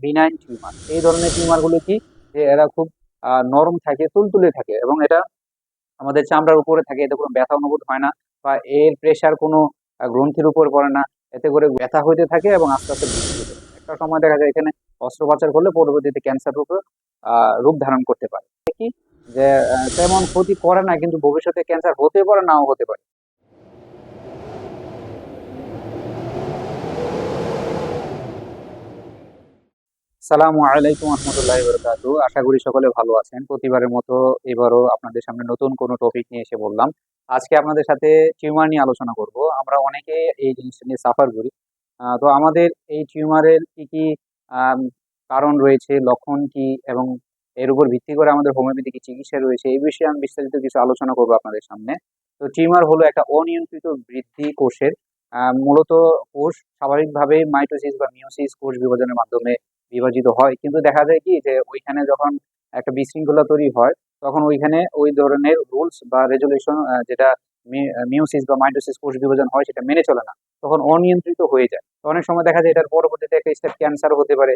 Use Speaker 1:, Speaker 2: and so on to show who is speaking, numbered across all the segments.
Speaker 1: Benign tumour. এই ধরনের টিউমারগুলো কি, যে এরা খুব নরম থাকে, তুলতুলে থাকে, এবং এটা আমাদের চামড়ার উপরে থাকে, এতে কোনো ব্যথা অনুভূত হয় না, বা এর প্রেশার কোনো গ্রন্থির উপর পড়ে না। এতে করে ব্যথা হইতে থাকে এবং আস্তে আস্তে বৃদ্ধি হতে থাকে। একটা সময় দেখা যায় এখানে অস্ত্রোপচার করলে পরবর্তীতে ক্যান্সার রূপে রূপ ধারণ করতে পারে। কি, যে তেমন ক্ষতি করে না, কিন্তু ভবিষ্যতে ক্যান্সার হতে পারে, নাও হতে পারে। সালামু আলাইকুম রহমতুল্লাহি বারাকাতু। আশা করি সকলে ভালো আছেন। প্রতিবারের মতো এবারও আপনাদের সামনে নতুন কোনো টপিক নিয়ে এসে বললাম। আজকে আপনাদের সাথে টিউমার নিয়ে আলোচনা করব। আমরা অনেকে এই জিনিসটা নিয়ে সাফার করি। তো আমাদের এই টিউমারের কি কি আম, কারণ রয়েছে, লক্ষণ কি, এবং এর উপর ভিত্তি করে আমাদের হোমিওপ্যাথি কি চিকিৎসা রয়েছে, এই বিষয়ে আমি বিস্তারিত কিছু আলোচনা করবো আপনাদের সামনে। তো টিউমার হলো একটা অনিয়ন্ত্রিত বৃদ্ধি কোষের, মূলত কোষ স্বাভাবিকভাবেই মাইটোসিস বা মিওসিস কোষ বিভাজনের মাধ্যমে বিভাজিত হয়, কিন্তু দেখা যায় কি, যে ওইখানে যখন একটা বিশৃঙ্খলা তৈরি হয়, তখন ওইখানে ওই ধরনের রুলস বা রেজুলেশন, যেটা মিওসিস বা মাইটোসিস কোষ বিভাজন হয়, সেটা মেনে চলে না, তখন অনিয়ন্ত্রিত হয়ে যায়। তো অনেক সময় দেখা যায় এটার পরবর্তীতে একটা স্টেপ ক্যান্সার হতে পারে।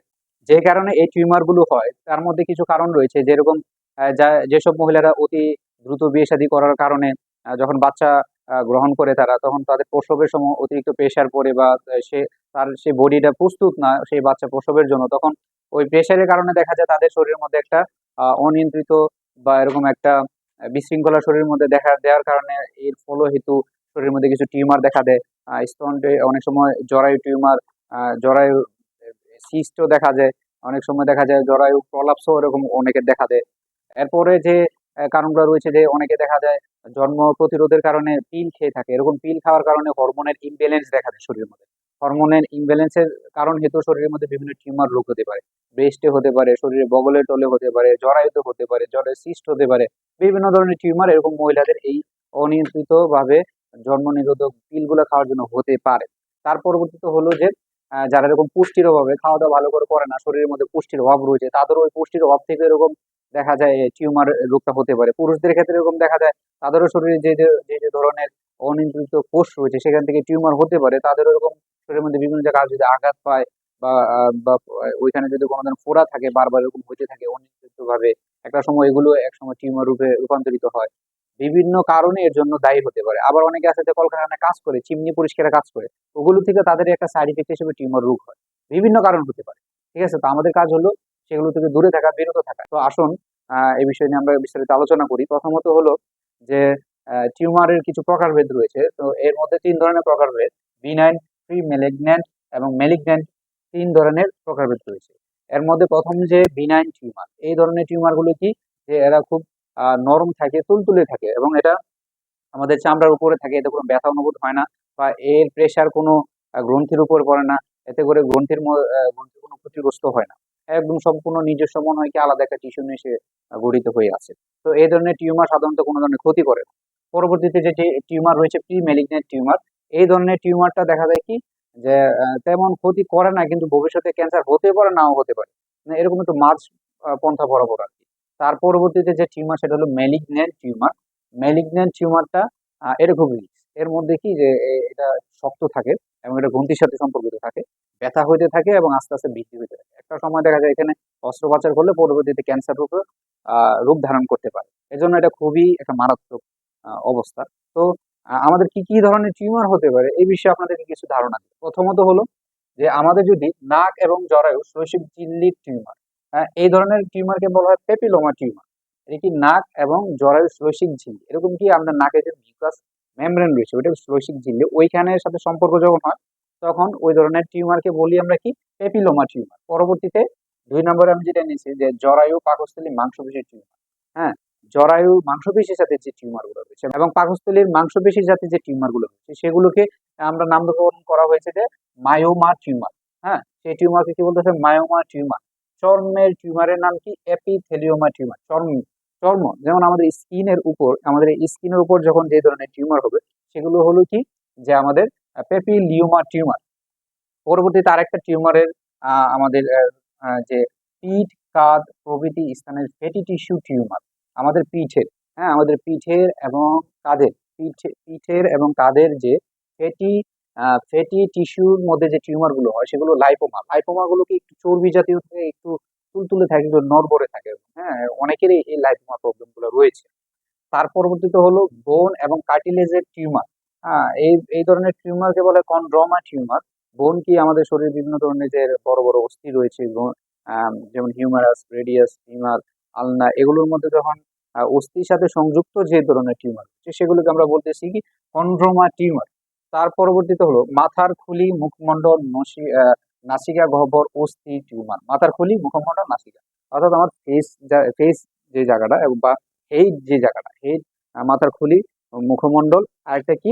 Speaker 1: যে কারণে এই টিউমার গুলো হয়, তার মধ্যে কিছু কারণ রয়েছে, যেরকম যেসব মহিলারা অতি দ্রুত বিয়ে শাদী করার কারণে যখন বাচ্চা গ্রহণ করে তারা, তখন তাদের প্রসবের সময় অতিরিক্ত প্রেশার পড়ে, বা সে তার সেই বডিটা প্রস্তুত না সেই বাচ্চা প্রসবের জন্য, তখন ওই প্রেশারের কারণে দেখা যায় তাদের শরীরের মধ্যে একটা অনিয়ন্ত্রিত বা এরকম একটা বিশৃঙ্খলা শরীরের মধ্যে দেখা দেওয়ার কারণে এর ফলহেতু শরীরের মধ্যে কিছু টিউমার দেখা দেয়। স্তন্যে অনেক সময় জরায়ু টিউমার, জরায়ু সিস্টও দেখা যায়। অনেক সময় দেখা যায় জরায়ু প্রলাপসও এরকম অনেকের দেখা দেয়। এরপরে যে কারণগুলো রয়েছে, যে অনেকে দেখা যায় জন্ম প্রতিরোধের কারণে পিল খেয়ে থাকে, এরকম পিল খাওয়ার কারণে হরমোনের ইমব্যালেন্স দেখা দেয় শরীরের মধ্যে। হরমোনের ইমব্যালেন্সের কারণ হেতু শরীরের মধ্যে বিভিন্ন টিউমার রোগ হতে পারে। ব্রেস্টে হতে পারে, শরীরে বগলের তলে হতে পারে, জরায়ুতে হতে পারে, জরায়ু সিস্ট হতে পারে। বিভিন্ন ধরনের টিউমার এরকম মহিলাদের এই অনিয়ন্ত্রিত ভাবে জন্ম নিরোধক পিলগুলো খাওয়ার জন্য হতে পারে। তার পরবর্তীতে হলো যে যারা এরকম পুষ্টির অভাবে খাওয়া দাওয়া ভালো করে করে না, শরীরের মধ্যে পুষ্টির অভাব রয়েছে, তাদেরও ওই পুষ্টির অভাব থেকে এরকম দেখা যায় টিউমার রোগটা হতে পারে। পুরুষদের ক্ষেত্রে এরকম দেখা যায় তাদেরও শরীরে যে ধরনের অনিয়ন্ত্রিত কোষ রয়েছে, সেখান থেকে টিউমার হতে পারে। তাদেরও এরকম শরীরের মধ্যে বিভিন্ন জায়গায় যদি আঘাত পায়, বা ওইখানে যদি কোনো ধরনের ফোড়া থাকে, বারবার এরকম হতে থাকে অনিয়ন্ত্রিত ভাবে, একটা সময় এগুলো একসময় টিউমার রূপে রূপান্তরিত হয়। বিভিন্ন কারণে এর জন্য দায়ী হতে পারে। আবার অনেকে আছে যে কলকারখানায় কাজ করে, চিমনি পরিষ্কারের কাজ করে, ওগুলো থেকে তাদের একটা সাইড ইফেক্ট হিসেবে টিউমার রোগ হয়। বিভিন্ন কারণ হতে পারে। ঠিক আছে, তো আমাদের কাজ হলো সেগুলো থেকে দূরে থাকা, বিরত থাকা। তো আসুন এই বিষয় নিয়ে আমরা বিস্তারিত আলোচনা করি। প্রথমত হলো যে টিউমারের কিছু প্রকারভেদ রয়েছে। তো এর মধ্যে তিন ধরনের প্রকারভেদ: বিনাইন, প্রি ম্যালিগন্যান্ট এবং ম্যালিগন্যান্ট। তিন ধরনের প্রকারভেদ রয়েছে। এর মধ্যে প্রথম যে বিনাইন টিউমার, এই ধরনের টিউমার গুলো কি, যে এরা খুব নরম থাকে, তুলতুলে থাকে, এবং এটা আমাদের চামড়ার উপরে থাকে, এতে কোনো ব্যথা অনুভূত হয় না, বা এর প্রেশার কোনো গ্রন্থির উপর পড়ে না। এতে করে গ্রন্থির কোনো ক্ষতিগ্রস্ত হয় না। একদম সম্পূর্ণ নিজস্ব মনে হয় কি আলাদা একটা টিস্যু নিয়ে সে গঠিত হয়ে আছে। তো এই ধরনের টিউমার সাধারণত কোনো ধরনের ক্ষতি করে না। পরবর্তীতে যে টিউমার রয়েছে প্রি ম্যালিগন্যান্ট টিউমার, এই ধরনের টিউমারটা দেখা যায় কি, যে তেমন ক্ষতি করে না, কিন্তু ভবিষ্যতে ক্যান্সার হতে পারে, নাও হতে পারে। মানে এরকম একটু মাঝ পন্থা বরাবর আর কি। তার পরবর্তীতে যে টিউমার, সেটা হলো ম্যালিগন্যান্ট টিউমার। ম্যালিগন্যান্ট টিউমারটা এরকম রিস্ক। এর মধ্যে কি, যে এটা শক্ত থাকে এবং এটা গ্রন্থির সাথে সম্পর্কিত থাকে, ব্যথা হইতে থাকে এবং আস্তে আস্তে বৃদ্ধি হইতে থাকে। একটা সময় দেখা যায় এখানে অস্ত্রোপচার করলে পরবর্তীতে ক্যান্সার রূপে রূপ ধারণ করতে পারে। এজন্য এটা খুবই একটা মারাত্মক অবস্থা। তো আমাদের কি কি ধরনের টিউমার হতে পারে, এই বিষয়ে আপনাদেরকে কিছু ধারণা দিই। প্রথমত হলো যে আমাদের যদি নাক এবং জরায়ু শৈশব ঝিল্লির টিউমার, এই ধরনের টিউমারকে বলা হয় পেপিলোমা টিউমার। এটা কি নাক এবং জরায়ু শ্লেষ্মিক ঝিল্লি, এরকম কি আমাদের নাকে যে মিউকাস মেমব্রেন রয়েছে, ওইটা শ্লেষ্মিক ঝিল্লি, ওইখানের সাথে সম্পর্ক যখন হয়, তখন ওই ধরনের টিউমারকে বলি আমরা কি, পেপিলোমা টিউমার। পরবর্তীতে দুই নম্বরে আমি যেটা নিয়েছি, যে জরায়ু পাকস্থলী মাংসপেশির টিউমার। হ্যাঁ, জরায়ু মাংসপেশির সাথে যে টিউমার গুলো রয়েছে এবং পাকস্থলীর মাংসপেশির সাথে যে টিউমার গুলো রয়েছে, সেগুলোকে আমরা নামকরণ করা হয়েছে যে মায়োমা টিউমার। হ্যাঁ, সেই টিউমারকে কি বলতেছে, মায়োমা টিউমার। চর্মের টিউমারের নাম কি, এপিথেলিওমা টিউমার। চর্ম যেমন আমাদের স্কিনের উপর, আমাদের স্কিনের উপর যখন যে ধরনের টিউমার হবে, সেগুলো হলো কি, যে আমাদের পেপিলিওমা টিউমার। পরবর্তীতে আরেকটা টিউমারের আমাদের যে পিঠ, কাঁধ প্রভৃতি স্থানের ফ্যাটি টিস্যু টিউমার। আমাদের পিঠের, হ্যাঁ, আমাদের পিঠের এবং কাঁধের, পিঠের এবং কাঁধের যে ফ্যাটি ফ্যাটি টিস্যুর মধ্যে যে টিউমার গুলো হয় সেগুলো লাইপোমা। লাইপোমা গুলো কি একটু চর্বি জাতীয় থাকে, একটু তুলতুলে থাকে, একটু নড়বড়ে থাকে। হ্যাঁ, অনেকেরই এই লাইপোমা প্রবলেম গুলো রয়েছে। তার পরবর্তীতে হলো বোন এবং কার্টিলেজের টিউমার। এই এই ধরনের টিউমারকে বলে কন্ড্রোমা টিউমার। বোন কি আমাদের শরীরে বিভিন্ন ধরনের যে বড় বড় অস্থি রয়েছে, যেমন হিউমারাস, রেডিয়াস, ফিমার, আলনা, এগুলোর মধ্যে যখন অস্থির সাথে সংযুক্ত যে ধরনের টিউমার সেগুলোকে আমরা বলতেছি কি কন্ড্রোমা টিউমার। তার পরবর্তীতে হলো মাথার খুলি, মুখমণ্ডল, নাসিকা গহ্বর, অস্থি টিউমার। মাথার খুলি, মুখমণ্ডল, নাসিকা, অর্থাৎ আমার ফেস যে জায়গাটা এবং বা হেড যে জায়গাটা, হেড, মাথার খুলি, মুখমণ্ডল, আরেকটা কি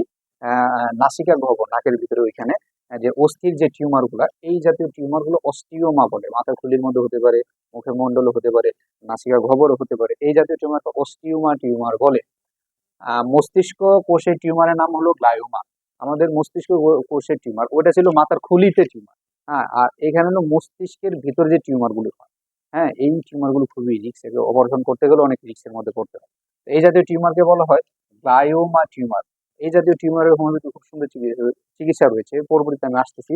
Speaker 1: নাসিকা গহ্বর, নাকের ভিতরে ওইখানে যে অস্থির যে টিউমার গুলা, এই জাতীয় টিউমার গুলো অস্টিওমা বলে। মাথার খুলির মধ্যে হতে পারে, মুখের মণ্ডলও হতে পারে, নাসিকা গহ্বরও হতে পারে। এই জাতীয় টিউমারকে অস্টিওমা টিউমার বলে। মস্তিষ্ক কোষের টিউমারের নাম হলো গ্লায়োমা। আমাদের মস্তিষ্ক কোষের টিউমার ওটা ছিল মাথার খুলিতে টিউমার। হ্যাঁ, আর এখানে হলো মস্তিষ্কের ভিতর যে টিউমার গুলো হয়। হ্যাঁ, এই টিউমার গুলো খুবই রিস্ক, এগুলো অপারেশন করতে গেলে অনেক রিস্কের মধ্যে পড়তে হয়। তো এই জাতীয় টিউমারকে বলা হয় গ্লায়োমা টিউমার। এই জাতীয় টিউমারের হোমিওপ্যাথি খুব সুন্দর চিকিৎসা রয়েছে, পরবর্তীতে আমি আসতেছি।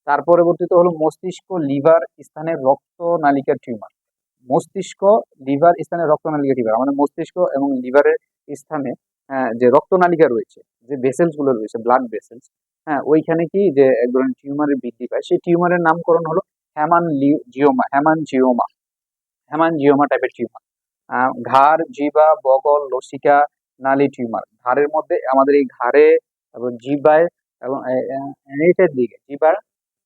Speaker 1: তার পরবর্তীতে হলো মস্তিষ্ক, লিভার স্থানের রক্ত নালিকার টিউমার। মস্তিষ্ক, লিভার স্থানে রক্তনালিকা টিউমার। আমাদের মস্তিষ্ক এবং লিভারের স্থানে যে রক্তনালিকা রয়েছে, যে ভেসেলস গুলো রয়েছে, ব্লাড ভেসেলস, হ্যাঁ, ওইখানে কি যে এক ধরনের টিউমারের বৃদ্ধি পায়, সেই টিউমারের নামকরণ হলো হ্যামানজিওমা টাইপের টিউমার। ঘাড়, জিবা, বগল, লসিকা নালী টিউমার। ঘাড়ের মধ্যে আমাদের এই ঘাড়ে এবং জিবায় এবং নিচের দিকে, জিবার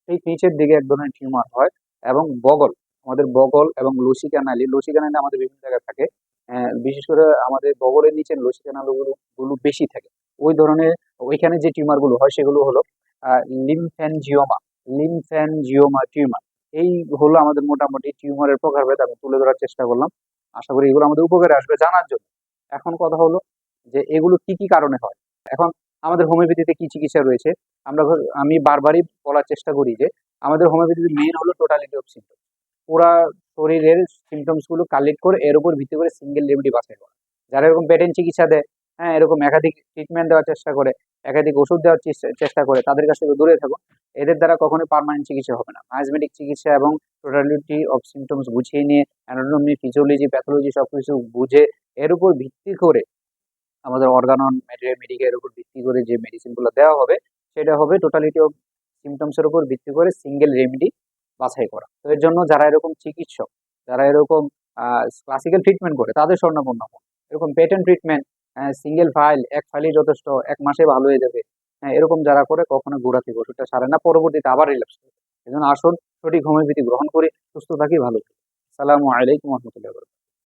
Speaker 1: ঠিক নিচের দিকে এক ধরনের টিউমার হয়। এবং বগল, আমাদের বগল এবং লসিকা নালী, লসিকা নালী আমাদের বিভিন্ন জায়গায় থাকে। বিশেষ করে আমাদের বগলের নিচে লসিকা নালীগুলো গুলো বেশি থাকে। ওই ধরনের, ওইখানে যে টিউমার গুলো হয় সেগুলো হলো লিমফ্যানজিওমা, লিমফ্যানজিওমা টিউমার। এই হলো আমাদের মোটামুটি টিউমারের প্রকারভেদ আমি তুলে ধরার চেষ্টা করলাম। আশা করি এগুলো আমাদের উপকারে আসবে জানার জন্য। এখন কথা হলো যে এগুলো কি কি কারণে হয়। এখন আমাদের হোমিওপ্যাথিতে কি চিকিৎসা রয়েছে, আমি বারবারই বলার চেষ্টা করি যে আমাদের হোমিওপ্যাথিতে মেইন হলো টোটালিটি অফ সিমটমস। পুরা শরীরের সিমটমস গুলো কালেক্ট করে এর উপর ভিত্তি করে সিঙ্গেল রেমেডি বাছাই করা। যারা এরকম প্যাটার্ন চিকিৎসা দেয়, হ্যাঁ, এরকম একাধিক ট্রিটমেন্ট দেওয়ার চেষ্টা করে, একাধিক ওষুধ দেওয়ার চেষ্টা করে, তাদের কাছ থেকে দূরে থাকো। এদের দ্বারা কখনোই পার্মানেন্ট চিকিৎসা হবে না। আইসমেটিক চিকিৎসা এবং টোটালিটি অফ সিমটমস বুঝিয়ে নিয়ে অ্যানাটমি, ফিজিওলজি, প্যাথোলজি সবকিছু বুঝে এর উপর ভিত্তি করে আমাদের অর্গানন মেডিকেল এর উপর ভিত্তি করে যে মেডিসিন গুলো দেওয়া হবে সেটা হবে টোটালিটি অফ সিমটমস এর উপর ভিত্তি করে সিঙ্গেল রেমেডি বাছাই করা। তো এর জন্য যারা এরকম চিকিৎসক, যারা এরকম ক্লাসিক্যাল ট্রিটমেন্ট করে তাদের স্বর্ণাপন্ন হন। এরকম পেটেন্ট ট্রিটমেন্ট, সিঙ্গেল ফাইল, এক ফাইলই যথেষ্ট, এক মাসে ভালো হয়ে যাবে, হ্যাঁ, এরকম যারা করে কখনো গোড়া থেকে ওষুধটা সারে না, পরবর্তীতে আবার রিল্যাপস করে। এই জন্য আসুন সঠিক হোমিওপ্যাথি গ্রহণ করে সুস্থ থাকি, ভালো থাকি। আসসালামু আলাইকুম রহমতুল্লাহ।